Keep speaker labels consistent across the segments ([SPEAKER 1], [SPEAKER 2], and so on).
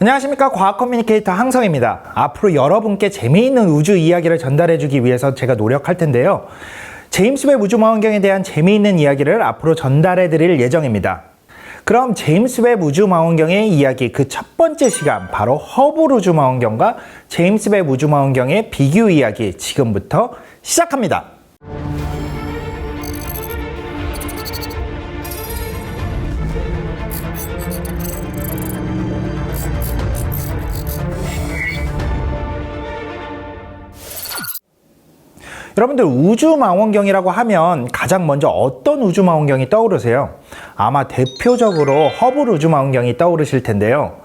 [SPEAKER 1] 안녕하십니까, 과학 커뮤니케이터 항성입니다. 앞으로 여러분께 재미있는 우주 이야기를 전달해주기 위해서 제가 노력할 텐데요. 제임스 웹 우주망원경에 대한 재미있는 이야기를 앞으로 전달해드릴 예정입니다. 그럼 제임스 웹 우주망원경의 이야기 그 첫 번째 시간, 바로 허블 우주망원경과 제임스 웹 우주망원경의 비교 이야기 지금부터 시작합니다. 여러분들, 우주망원경이라고 하면 가장 먼저 어떤 우주망원경이 떠오르세요? 아마 대표적으로 허블 우주망원경이 떠오르실 텐데요.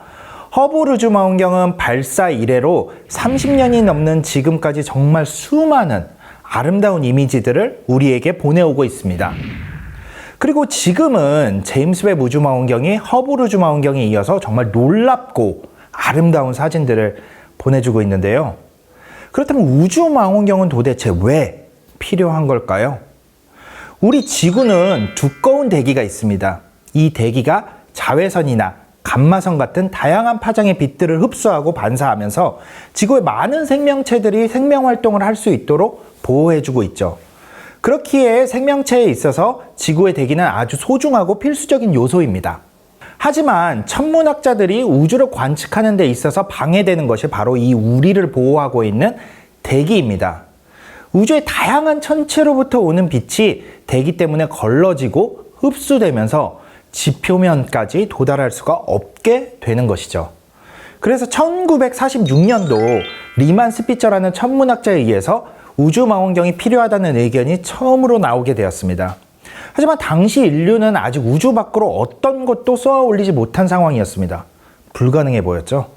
[SPEAKER 1] 허블 우주망원경은 발사 이래로 30년이 넘는 지금까지 정말 수많은 아름다운 이미지들을 우리에게 보내오고 있습니다. 그리고 지금은 제임스 웹 우주망원경이 허블 우주망원경에 이어서 정말 놀랍고 아름다운 사진들을 보내주고 있는데요. 그렇다면 우주망원경은 도대체 왜 필요한 걸까요? 우리 지구는 두꺼운 대기가 있습니다. 이 대기가 자외선이나 감마선 같은 다양한 파장의 빛들을 흡수하고 반사하면서 지구의 많은 생명체들이 생명활동을 할 수 있도록 보호해주고 있죠. 그렇기에 생명체에 있어서 지구의 대기는 아주 소중하고 필수적인 요소입니다. 하지만 천문학자들이 우주를 관측하는 데 있어서 방해되는 것이 바로 이 우리를 보호하고 있는 대기입니다. 우주의 다양한 천체로부터 오는 빛이 대기 때문에 걸러지고 흡수되면서 지표면까지 도달할 수가 없게 되는 것이죠. 그래서 1946년도 리만 스피처라는 천문학자에 의해서 우주망원경이 필요하다는 의견이 처음으로 나오게 되었습니다. 하지만 당시 인류는 아직 우주 밖으로 어떤 것도 쏘아 올리지 못한 상황이었습니다. 불가능해 보였죠.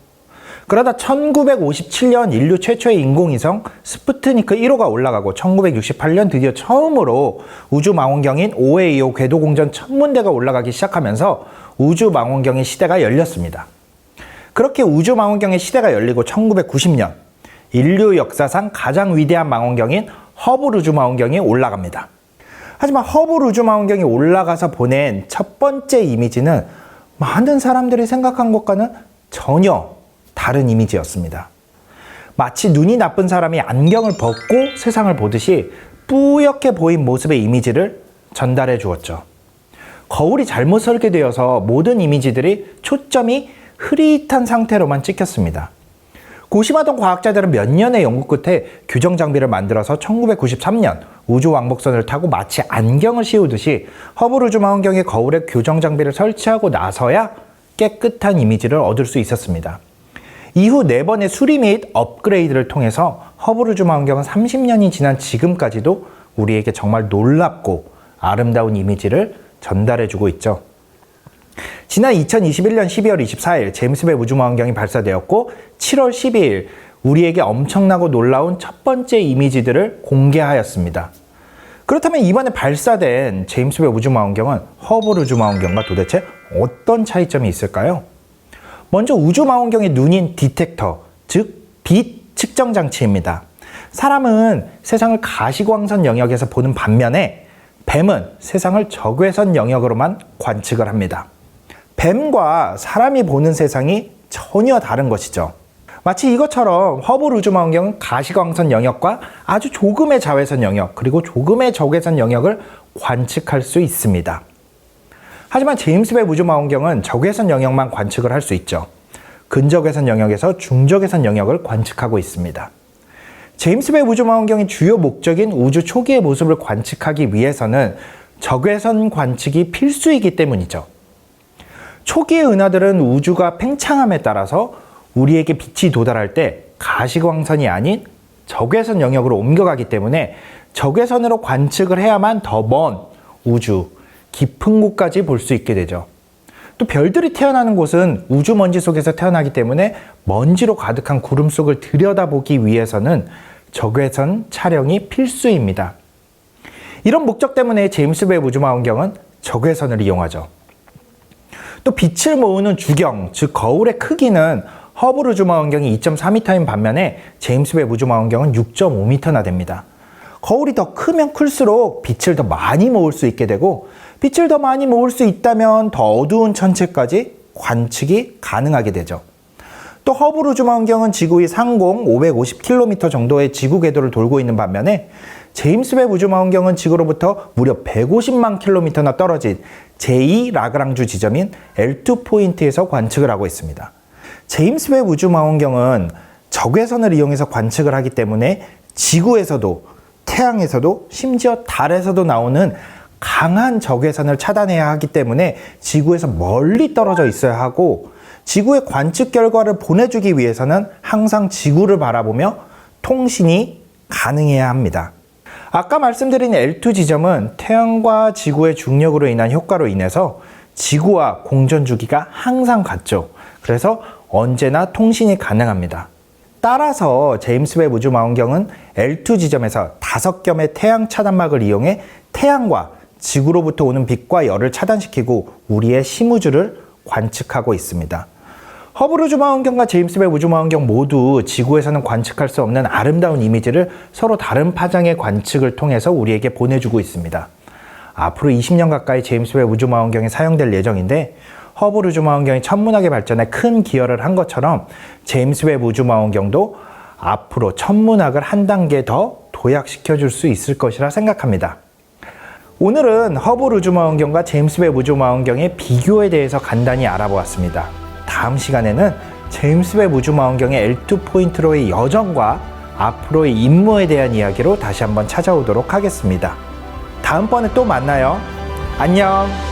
[SPEAKER 1] 그러다 1957년 인류 최초의 인공위성 스푸트니크 1호가 올라가고 1968년 드디어 처음으로 우주망원경인 OAO 궤도공전 천문대가 올라가기 시작하면서 우주망원경의 시대가 열렸습니다. 그렇게 우주망원경의 시대가 열리고 1990년 인류 역사상 가장 위대한 망원경인 허블 우주망원경이 올라갑니다. 하지만 허블 우주망원경이 올라가서 보낸 첫 번째 이미지는 많은 사람들이 생각한 것과는 전혀 다른 이미지였습니다. 마치 눈이 나쁜 사람이 안경을 벗고 세상을 보듯이 뿌옇게 보인 모습의 이미지를 전달해 주었죠. 거울이 잘못 설계되어서 모든 이미지들이 초점이 흐릿한 상태로만 찍혔습니다. 고심하던 과학자들은 몇 년의 연구 끝에 교정 장비를 만들어서 1993년 우주 왕복선을 타고 마치 안경을 씌우듯이 허블 우주망원경의 거울에 교정 장비를 설치하고 나서야 깨끗한 이미지를 얻을 수 있었습니다. 이후 4번의 수리 및 업그레이드를 통해서 허블 우주망원경은 30년이 지난 지금까지도 우리에게 정말 놀랍고 아름다운 이미지를 전달해주고 있죠. 지난 2021년 12월 24일 제임스 웹 우주망원경이 발사되었고 7월 12일 우리에게 엄청나고 놀라운 첫 번째 이미지들을 공개하였습니다. 그렇다면 이번에 발사된 제임스 웹 우주망원경은 허블 우주망원경과 도대체 어떤 차이점이 있을까요? 먼저 우주망원경의 눈인 디텍터, 즉 빛 측정 장치입니다. 사람은 세상을 가시광선 영역에서 보는 반면에 뱀은 세상을 적외선 영역으로만 관측을 합니다. 뱀과 사람이 보는 세상이 전혀 다른 것이죠. 마치 이것처럼 허블 우주망원경은 가시광선 영역과 아주 조금의 자외선 영역, 그리고 조금의 적외선 영역을 관측할 수 있습니다. 하지만 제임스 웹 우주망원경은 적외선 영역만 관측을 할 수 있죠. 근적외선 영역에서 중적외선 영역을 관측하고 있습니다. 제임스 웹 우주망원경의 주요 목적인 우주 초기의 모습을 관측하기 위해서는 적외선 관측이 필수이기 때문이죠. 초기의 은하들은 우주가 팽창함에 따라서 우리에게 빛이 도달할 때 가시광선이 아닌 적외선 영역으로 옮겨가기 때문에 적외선으로 관측을 해야만 더 먼 우주, 깊은 곳까지 볼 수 있게 되죠. 또 별들이 태어나는 곳은 우주먼지 속에서 태어나기 때문에 먼지로 가득한 구름 속을 들여다보기 위해서는 적외선 촬영이 필수입니다. 이런 목적 때문에 제임스 웹 우주망원경은 적외선을 이용하죠. 또 빛을 모으는 주경, 즉 거울의 크기는 허블 우주망원경이 2.4m인 반면에 제임스 웹 우주망원경은 6.5m나 됩니다. 거울이 더 크면 클수록 빛을 더 많이 모을 수 있게 되고, 빛을 더 많이 모을 수 있다면 더 어두운 천체까지 관측이 가능하게 되죠. 또 허블 우주망원경은 지구 위 상공 550km 정도의 지구 궤도를 돌고 있는 반면에 제임스 웹 우주망원경은 지구로부터 무려 150만 킬로미터나 떨어진 제2 라그랑주 지점인 L2 포인트에서 관측을 하고 있습니다. 제임스 웹 우주망원경은 적외선을 이용해서 관측을 하기 때문에 지구에서도 태양에서도 심지어 달에서도 나오는 강한 적외선을 차단해야 하기 때문에 지구에서 멀리 떨어져 있어야 하고, 지구의 관측 결과를 보내주기 위해서는 항상 지구를 바라보며 통신이 가능해야 합니다. 아까 말씀드린 L2 지점은 태양과 지구의 중력으로 인한 효과로 인해서 지구와 공전 주기가 항상 같죠. 그래서 언제나 통신이 가능합니다. 따라서 제임스 웹 우주망원경은 L2 지점에서 5겹의 태양 차단막을 이용해 태양과 지구로부터 오는 빛과 열을 차단시키고 우리의 심우주를 관측하고 있습니다. 허블 우주망원경과 제임스 웹 우주망원경 모두 지구에서는 관측할 수 없는 아름다운 이미지를 서로 다른 파장의 관측을 통해서 우리에게 보내주고 있습니다. 앞으로 20년 가까이 제임스 웹 우주망원경이 사용될 예정인데, 허블 우주망원경이 천문학의 발전에 큰 기여를 한 것처럼 제임스 웹 우주망원경도 앞으로 천문학을 한 단계 더 도약시켜 줄 수 있을 것이라 생각합니다. 오늘은 허블 우주망원경과 제임스 웹 우주망원경의 비교에 대해서 간단히 알아보았습니다. 다음 시간에는 제임스 웹 우주망원경의 L2 포인트로의 여정과 앞으로의 임무에 대한 이야기로 다시 한번 찾아오도록 하겠습니다. 다음번에 또 만나요. 안녕!